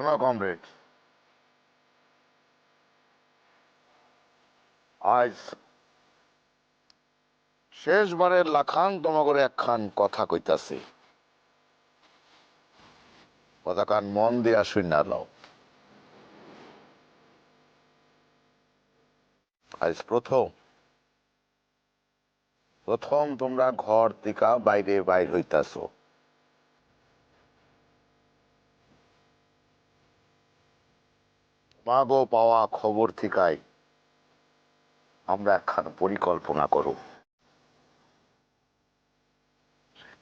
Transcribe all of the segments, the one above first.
শোনো কমরেড, আজ শেষবারের লাখান তোমাগরে একখান কথা কইতাছি, কথাখান মন দিয়া শুইনা লও। আজ প্রথম প্রথম তোমরা ঘর থেকে বাইরে বাইর হইতাছ। মাগো পাওয়া খবর থিকাই আমরা একখান পরিকল্পনা করব।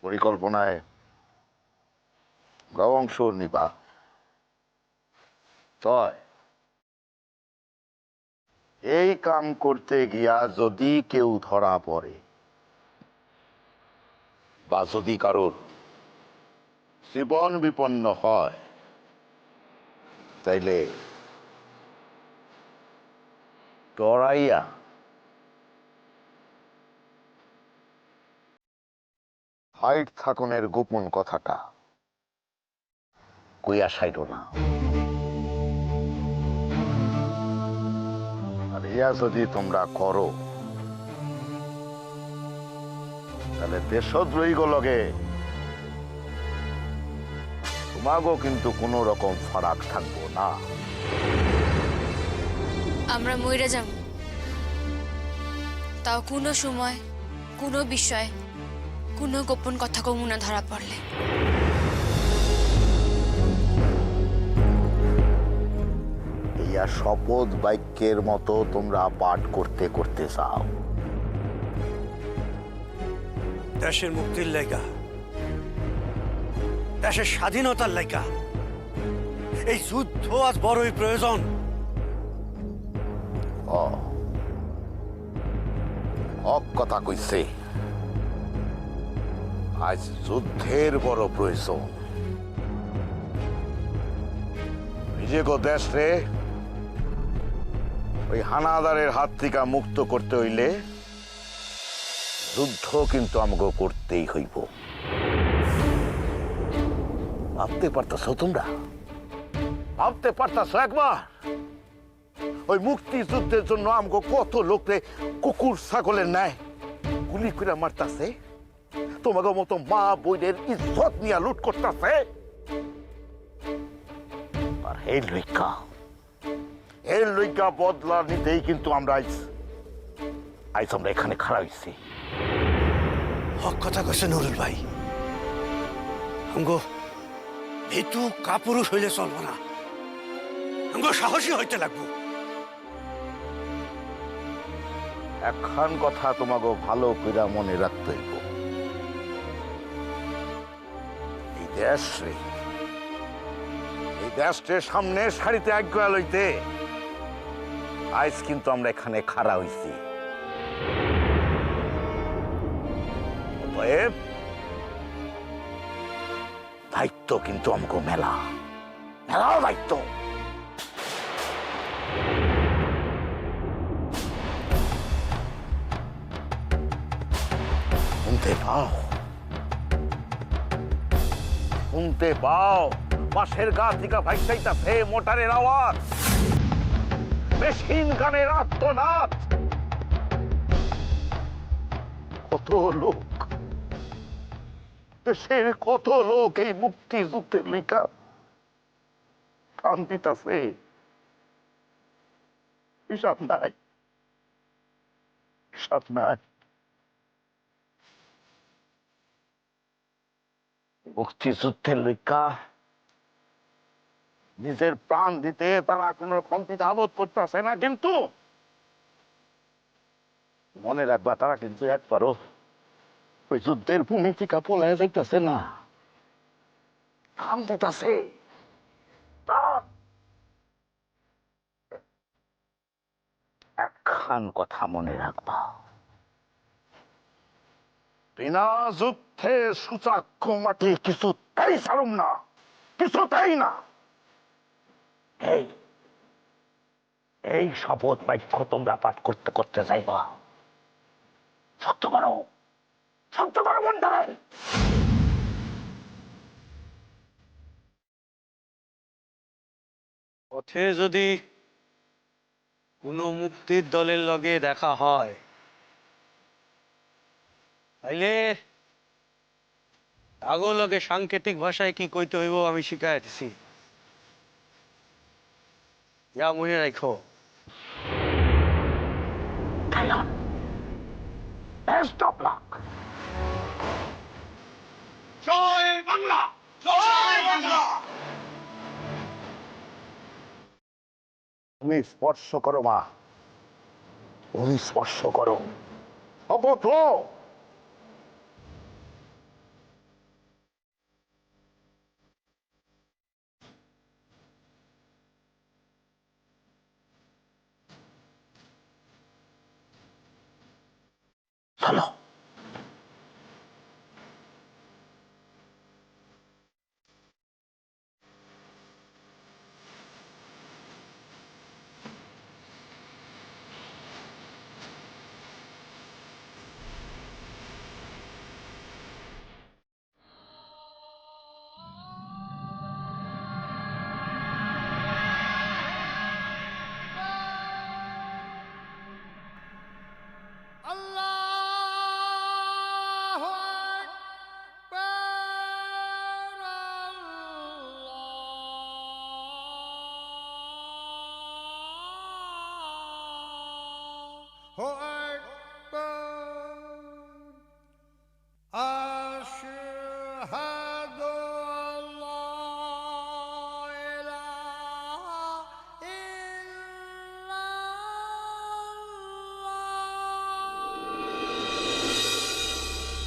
পরিকল্পনায় অংশ নিবা। তয় এই কাম করতে গিয়া যদি কেউ ধরা পড়ে বা যদি কারোর জীবন বিপন্ন হয়, তাইলে ডরাইয়া হাইট থাকনের গোপন কথাটা কইয়া সাইড না। আর ইয়া যদি তোমরা করো, তাহলে দেশদ্রোহী লগে তোমাগো কিন্তু কোন রকম ফারাক থাকবো না। আমরা মইরা যাব, তাও কোনো সময় কোনো বিষয় কোনো গোপন কথা কমুনা ধরা পড়লে। ইয়া শপথ বাক্যের মতো তোমরা পাঠ করতে করতে চাও। দেশের মুক্তির লাইগা, দেশের স্বাধীনতার লাইগা এই যুদ্ধ আজ বড়ই প্রয়োজন। হক কথা কইছে, আজ যুদ্ধের বড় প্রয়োজন। নিজেকে দেশ রে ওই হানাদারের হাত থেকে মুক্ত করতে হইলে যুদ্ধ কিন্তু আমাকে করতেই হইব। ভাবতে পারতাছো তোমরা? ভাবতে পারতাছো একবার ওই মুক্তি যুদ্ধের জন্য আমাকে কত লোকরে কুকুর ছাগলের ন্যায় গুলি করে মারতাছে, তোমাকে মতো মা বইনের ইজ্জত নিয়ে লুট করতেছে। আর এই লইকা বদলা নিতেই কিন্তু আমরা আজ আমরা এখানে খাড়া হইছি। হক কথা কইছে নুরুল ভাই। আমগো ভীতু কাপুরুষ হইলে চলবো না, আমগো সাহসী হইতে লাগবো। একখান কথা তোমাকে ভালো কইরা মনে রাখতে হইব, এই দেশে সামনে সারিতে আজ্ঞা লইতে আজ কিন্তু আমরা এখানে খাড়া হইছি। অতএব দায়িত্ব কিন্তু আমাকে মেলা দায়িত্ব। শুনতে পাও পাশের গা থেকে ভাইসাইতাছে মোটরের আওয়াজ, মেশিন গানের আত্মনাদ। কত লোক, দেশের কত লোক এই মুক্তিযুদ্ধের লেখা প্রাণ দিতাছে, হিসাব নাই, হিসাব নাই। মুক্তিযুদ্ধের লেখা নিজের প্রাণ দিতে তারা কোন রকম দ্বিধাবোধ করতেছে না, কিন্তু মনে রাখবা তারা কিন্তু একবারও ওই যুদ্ধের ভূমি থেকে পলায় যাইতেছে না, প্রাণ দিতেছে। একখান কথা মনে রাখবা, বিনা যুদ্ধে সুচাক্ষ মাটি কিছুতেই ছাড়ুম না, কিছুতেই না। এই শপথ বাক্য তোমরা পাঠ করতে করতে যাইবা। শক্ত করো মনটায়। পথে যদি কোনো মুক্তির দলের লগে দেখা হয় তাইলে আগো লগে সাংকেতিক ভাষায় কি কইতে হইব আমি শিখাই দিছি। যা মনে রাখো। Best of luck. জয় বাংলা, জয় বাংলা। তুমি স্পর্শ করো মা, তুমি স্পর্শ করো। শপথ লো। চলো।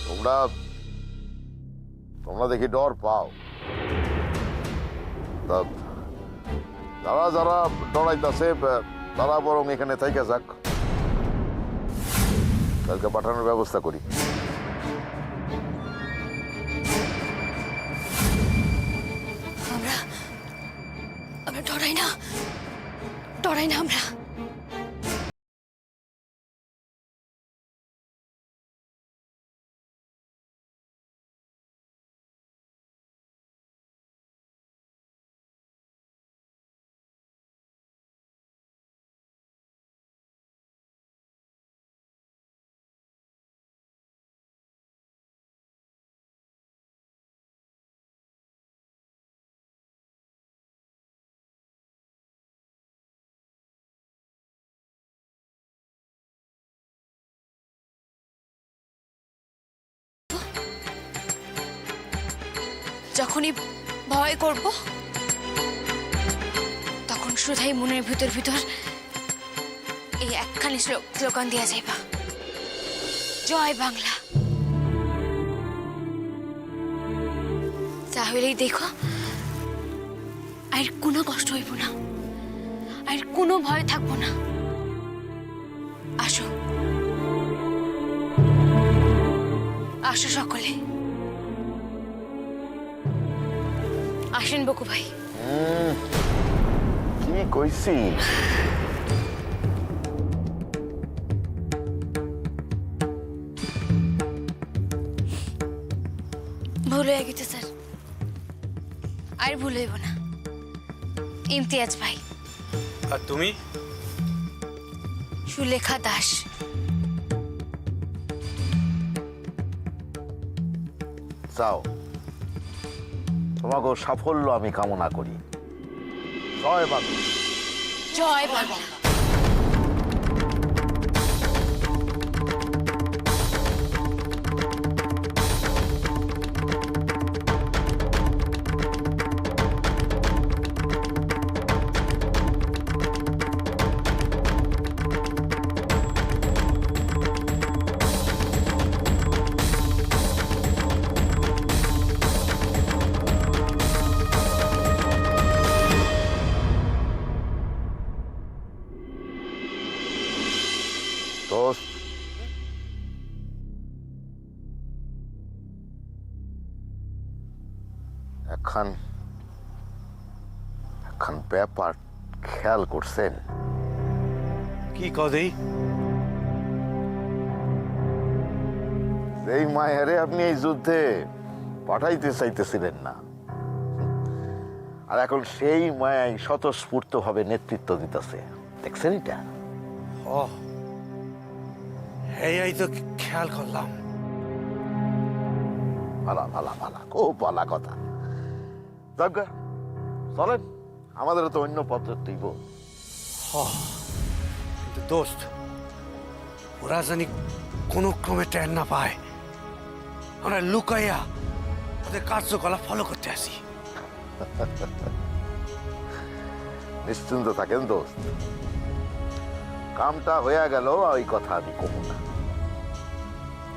তোমরা তোমরা দেখি ডর পাও। তা যারা যারা ডরাইতেছে তারা বরং এখানে থেকে যাক, কালকে পাঠানোর ব্যবস্থা করি। আমরা আমরা ডরাই না, ডরাই না আমরা। যখনই ভয় করব তখন শুধাই মনের ভিতর ভিতর এই একখানি স্লোগান দিয়া যাইবা, জয় বাংলা। তাহলেই দেখো আর কোনো কষ্ট হইব না, আর কোনো ভয় থাকবো না। আসো আসো সকলে, আসেন বকু ভাই। কি কইছি? ভুল হয়ে গেছে স্যার, আর ভুল হইব না। ইমতিয়াজ ভাই। আর তুমি? সুলেখা দাস। যাও, তোমাকে সাফল্য আমি কামনা করি। জয় বাংলা, জয় বাংলা। দোস্ত, এখন ব্যাপার খেয়াল করছেন? কি কদেই? এই মায়েরে আপনি এই যুদ্ধে পাঠাইতে চাইতেছিলেন না, আর এখন সেই মায়াই স্বতঃস্ফূর্ত ভাবে নেতৃত্ব দিতেছে। দেখছেন এটা? ও এই তো খেয়াল করলাম। ভালা ভালা ভালা, খুব ভালা কথা। যাক গে, চলেন, আমাদেরও তো অন্য পথ দিব। কিন্তু দোস্ত, ওরা জানি কোনো ক্রমে টের না পায় আমরা লুকাইয়া ওদের কার্যকলাপ ফলো করতে আসি। নিশ্চিন্ত থাকেন দোস্ত, কামটা হয়ে গেল, ওই কথা আমি কমু না।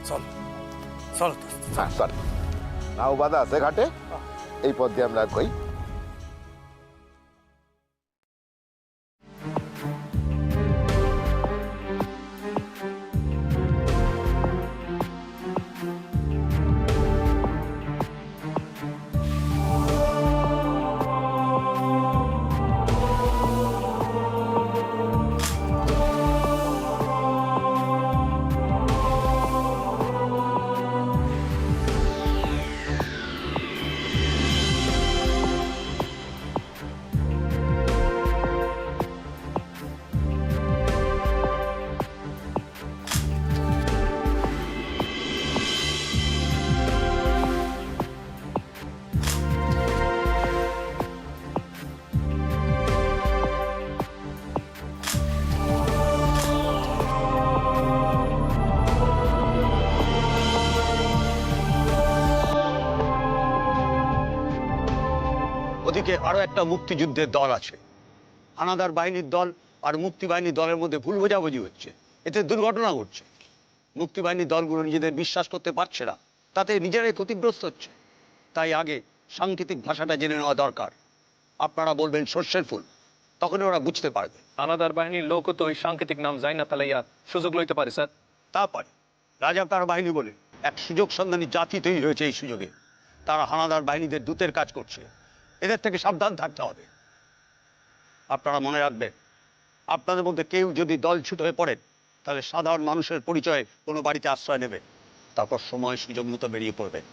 চল চল দোস্ত। হ্যাঁ চল, নাও বাধা আছে ঘাটে, এই পথ দিয়ে আমরা কই। ওদিকে আরো একটা মুক্তিযুদ্ধের দল আছে। হানাদার বাহিনীর দল আর মুক্তি বাহিনীর দলের মধ্যে ভুল বোঝাবুঝি হচ্ছে, এতে দুর্ঘটনা ঘটছে। মুক্তি বাহিনীর দলগুলো নিজেদের বিশ্বাস করতে পারছে না, তাতে নিজেরাই ক্ষতিগ্রস্ত হচ্ছে। তাই আগে সাংকেতিক ভাষাটা জেনে নেওয়া দরকার। আপনারা বলবেন সর্ষের ফুল, তখন ওরা বুঝতে পারবে। হানাদার বাহিনীর লোকও তো ওই সাংকেতিক নাম যায় না, তাহলে ইয়ার সুযোগ লইতে পারে স্যার। তারপরে রাজাকার বাহিনী বলে এক সুযোগ সন্ধানী জাতি তৈরি হয়েছে। এই সুযোগে তারা হানাদার বাহিনীদের দূতের কাজ করছে, এদের থেকে সাবধান থাকতে হবে। আপনারা মনে রাখবেন, আপনাদের মধ্যে কেউ যদি দলছুট হয়ে পড়েন, তাহলে সাধারণ মানুষের পরিচয়ে কোনো বাড়িতে আশ্রয় নেবে, তারপর সময় সুযোগ মতো বেরিয়ে পড়বেন।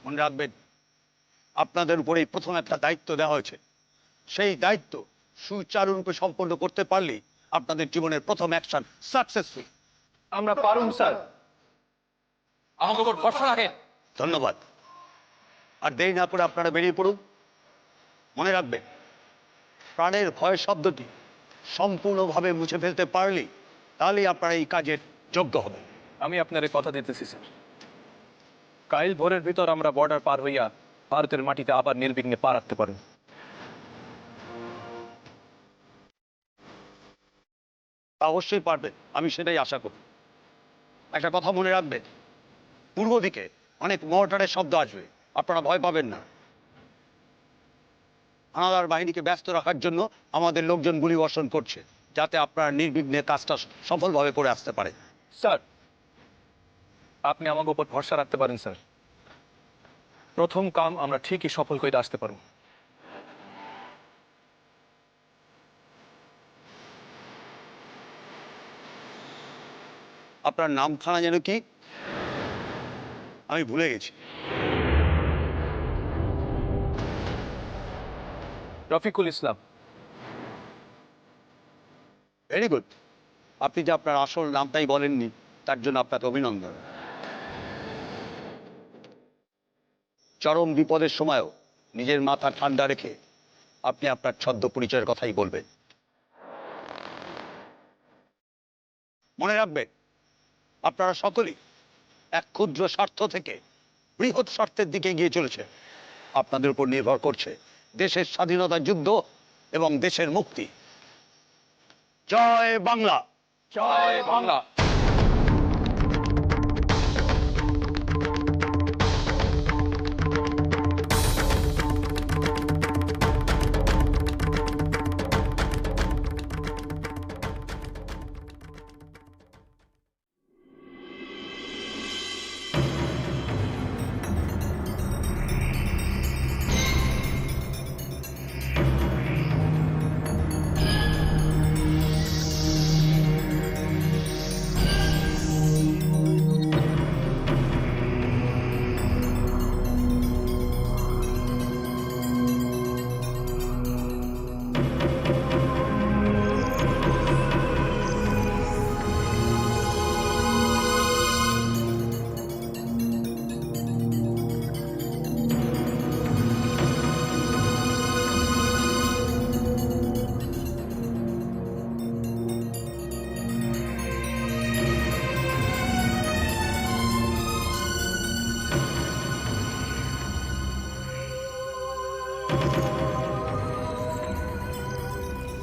মনে রাখবেন, আপনাদের উপরেই প্রথম একটা দায়িত্ব দেওয়া হয়েছে। সেই দায়িত্ব সুচারুরূপে সম্পন্ন করতে পারলেই আপনাদের জীবনের প্রথম অ্যাকশন সাকসেসফুল। আমরা পারুম স্যার, আমাকে উপর ভরসা রাখেন। ধন্যবাদ। আর দেরি না করে আপনারা বেরিয়ে পড়ুন। মনে রাখবেন, প্রাণের ভয় শব্দটি সম্পূর্ণভাবে মুছে ফেলতে পারলেই তাহলেই আপনারা এই কাজের যোগ্য হবেন। আমি আপনার কথা দিতেছি স্যার। কাইল ভোরের ভিতর আমরা বর্ডার পার হইয়া ভারতের মাটিতে আবার নির্বিঘ্নে পা রাখতে পারব। অবশ্যই পারবেন, আমি সেটাই আশা করি। একটা কথা মনে রাখবেন, পূর্ব দিকে অনেক মর্টারের শব্দ আসবে, আপনারা ভয় পাবেন না। হানাদার বাহিনীকে ব্যস্ত রাখার জন্য আমাদের লোকজন গুলি বর্ষণ করছে, যাতে আপনারা নির্বিঘ্নে কাজটা সফলভাবে করে আসতে পারে। স্যার, আপনি আমাকে উপর ভরসা রাখতে পারেন স্যার। প্রথম কাম আমরা ঠিকই সফল করে আসতে পারব। আপনার নামখানা যেন কি? আমি ভুলে গেছি। রফিকুল ইসলাম। Very good. আপনি যে আপনার আসল নামটাই বলেননি, তার জন্য আপনাকে অভিনন্দন। চরম বিপদের সময়ও নিজের মাথা ঠান্ডা রেখে আপনি আপনার ছদ্ম পরিচয়ের কথাই বলবেন। মনে রাখবেন, আপনারা সকলেই এক ক্ষুদ্র স্বার্থ থেকে বৃহৎ স্বার্থের দিকে এগিয়ে চলেছে। আপনাদের উপর নির্ভর করছে দেশের স্বাধীনতা যুদ্ধ এবং দেশের মুক্তি। জয় বাংলা। জয় বাংলা।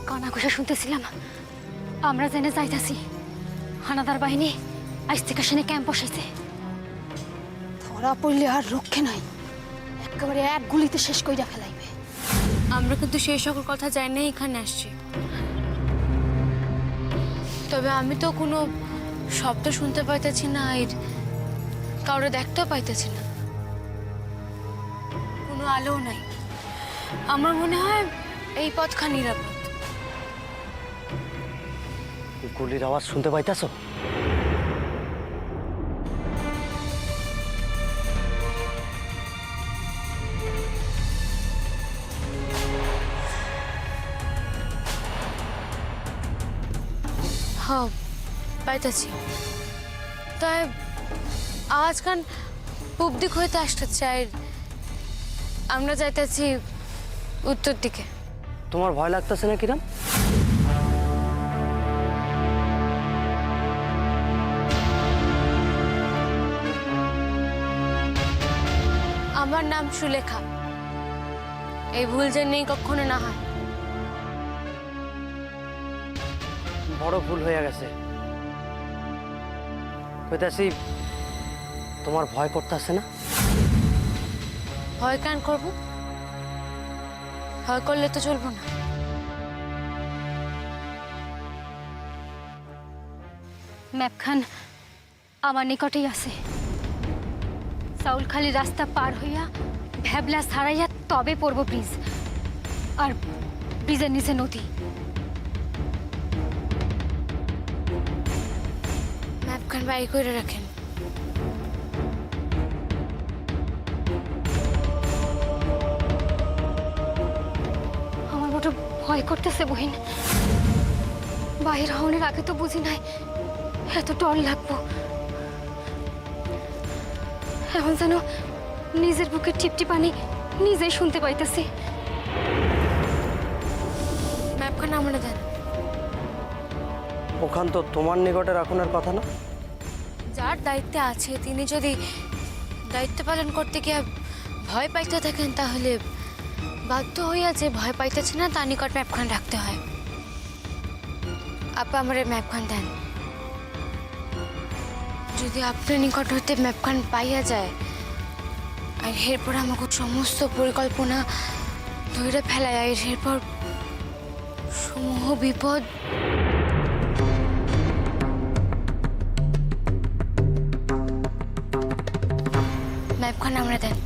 কানাঘুষা শুনতেছিলাম আমরা জেনে যাইতাছি হানাদার বাহিনী আজ থেকে সেনে ক্যাম্প বসাইছে। ধরা পড়লে আর রক্ষে নাই, একেবারে এক গুলিতে শেষ কইরা ফেলাইবে। আমরা কিন্তু সেই সকল কথা জানি না এখানে আসছি, তবে আমি তো কোনো শব্দ শুনতে পাইতেছি না, আর কাউরে দেখতেও পাইতেছি না, কোনো আলো নাই। আমার মনে হয় এই পথখান নিরাপদ। গুলির আওয়াজ শুনতে পাইতেছো? হ্যাঁ পাইতেছি, তাই আওয়াজখান পূব দিক হইতে আসতেছে, আর আমরা যাইতেছি উত্তর দিকে। তোমার ভয় লাগতেছে না কিরণ? আমার নাম সুলেখা, এই ভুল যে নেই কখনো না হয়। বড় ভুল হয়ে গেছে। কইতাছি তোমার ভয় করতেছে না? ভয় কেন করবো? ভয় করলে তো চলবো না। ম্যাপখান আমার নিকটেই আছে। চাউলখালি রাস্তা পার হইয়া ভ্যাবলা ছাড়াইয়া তবে পড়ব ব্রিজ, আর ব্রিজের নিচে নদী। ম্যাপখান বাই করে রাখেন। আমার বড় ভয় করতেছে বহিন। বাহির হওয়ার আগে তো বুঝি নাই এত ডর লাগবো। এখন যেন নিজের বুকের টিপটি পানি নিজেই শুনতে পাইতেছি। ম্যাপখান আমরা দেন। ওখান তো তোমার নিকটে রাখুনের কথা না? যার দায়িত্বে আছে তিনি যদি দায়িত্ব পালন করতে গিয়ে ভয় পাইতে থাকেন, তাহলে বাধ্য হইয়া যে ভয় পাইতেছে না তার নিকট ম্যাপখান রাখতে হয়। আপা আমার ম্যাপখান দেন। যদি আপনার নিকট হইতে ম্যাপখান পাইয়া যায়, আর এরপর আমাকে সমস্ত পরিকল্পনা ধরে ফেলায়, আর এরপর সমূহ বিপদ। ম্যাপখান আমরা দেন।